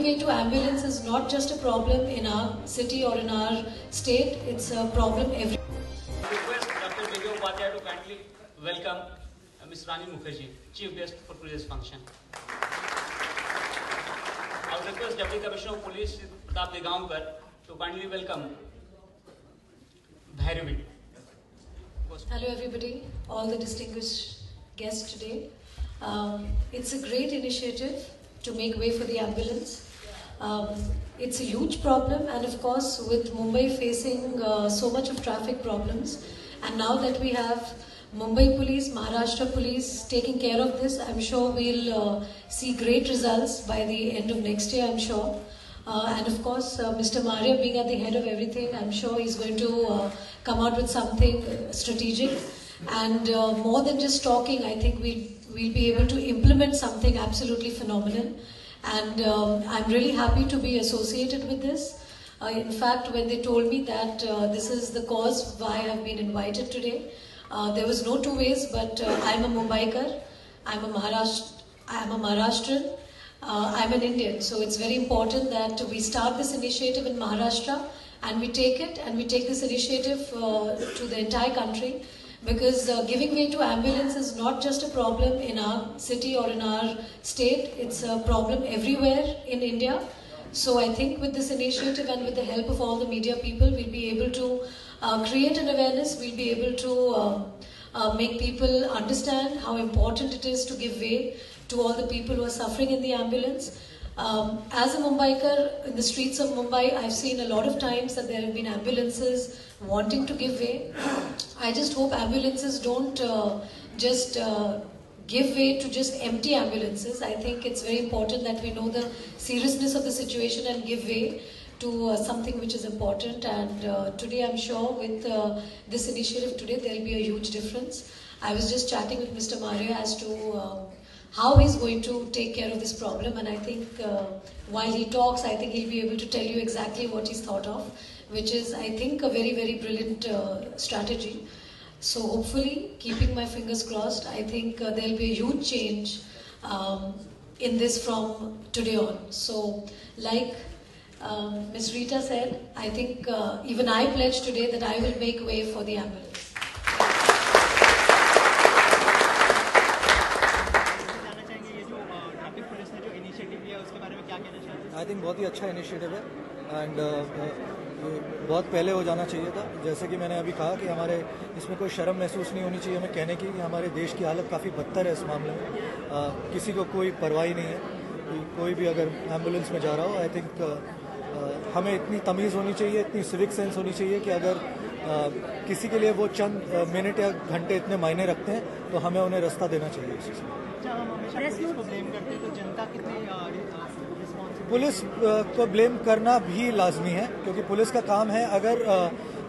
way to ambulance is not just a problem in our city or in our state, it's a problem everywhere. I request Dr. Bidyo Upadhyay to kindly welcome Ms. Rani Mukherjee, Chief Guest for today's function. I would request Deputy Commissioner of Police Pratap Degaonkar to kindly welcome Bhairavi. Hello everybody, all the distinguished guests today. It's a great initiative to make way for the ambulance. It's a huge problem, and of course with Mumbai facing so much of traffic problems, and now that we have Mumbai Police, Maharashtra Police taking care of this, I'm sure we'll see great results by the end of next year, I'm sure. And of course, Mr. Maria being at the head of everything, I'm sure he's going to come out with something strategic. And more than just talking, I think we'll be able to implement something absolutely phenomenal. And I'm really happy to be associated with this. In fact, when they told me that this is the cause why I've been invited today, there was no two ways, but I'm a Mumbaikar, I'm a Maharashtrian, I'm an Indian. So it's very important that we start this initiative in Maharashtra and we take it and we take this initiative to the entire country, because giving way to ambulance is not just a problem in our city or in our state, it's a problem everywhere in India. So I think with this initiative and with the help of all the media people, we'll be able to create an awareness, we'll be able to make people understand how important it is to give way to all the people who are suffering in the ambulance. As a Mumbaiker, in the streets of Mumbai, I've seen a lot of times that there have been ambulances wanting to give way. I just hope ambulances don't just give way to just empty ambulances. I think it's very important that we know the seriousness of the situation and give way to something which is important. And today I'm sure with this initiative today, there'll be a huge difference. I was just chatting with Mr. Maria as to how he's going to take care of this problem, and I think while he talks, I think he'll be able to tell you exactly what he's thought of, which is, I think, a very, very brilliant strategy. So hopefully, keeping my fingers crossed, I think there'll be a huge change in this from today on. So like Ms. Rita said, I think even I pledge today that I will make way for the ambulance. I think बहुत ही अच्छा initiative है and बहुत पहले हो जाना चाहिए था. जैसे कि मैंने अभी कहा कि हमारे इसमें कोई शर्म महसूस नहीं होनी चाहिए हमें कहने की कि हमारे देश की हालत काफ़ी बदतर है इस मामले में. किसी को कोई परवाह नहीं है, कोई भी अगर एम्बुलेंस में जा रहा हो. आई थिंक हमें इतनी तमीज़ होनी चाहिए, इतनी सिविक सेंस होनी चाहिए कि अगर किसी के लिए वो चंद मिनट या घंटे इतने मायने रखते हैं तो हमें उन्हें रास्ता देना चाहिए. इसी से पुलिस को ब्लेम करना भी लाजमी है, क्योंकि पुलिस का काम है. अगर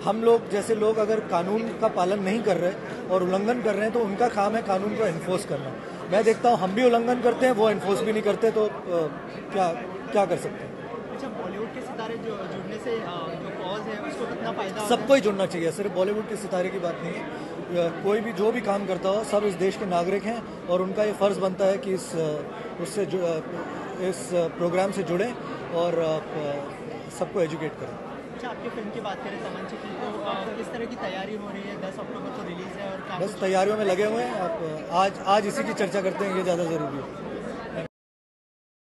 हम लोग जैसे लोग अगर कानून का पालन नहीं कर रहे और उल्लंघन कर रहे हैं तो उनका काम है कानून को इन्फोर्स करना. मैं देखता हूँ हम भी उल्लंघन करते हैं, वो इन्फोर्स भी नहीं करते, तो क्या कर सकते हैं. अच्छा, बॉलीवुड के सितारे जुड़ने से जो कॉज है उसको कितना फायदा? सबको ही जुड़ना चाहिए, सिर्फ बॉलीवुड के सितारे की बात नहीं है. कोई भी जो भी काम करता हो, सब इस देश के नागरिक हैं और उनका ये फ़र्ज़ बनता है कि इस प्रोग्राम से जुड़ें और सबको एजुकेट करें. अच्छा, आपकी फिल्म की बात करें तमंची की, तो किस तरह की तैयारी हो रही है? 10 अक्टूबर को रिलीज़ है और बस तैयारियों में लगे हुए हैं. आप आज इसी की चर्चा करते हैं, ये ज़्यादा ज़रूरी है.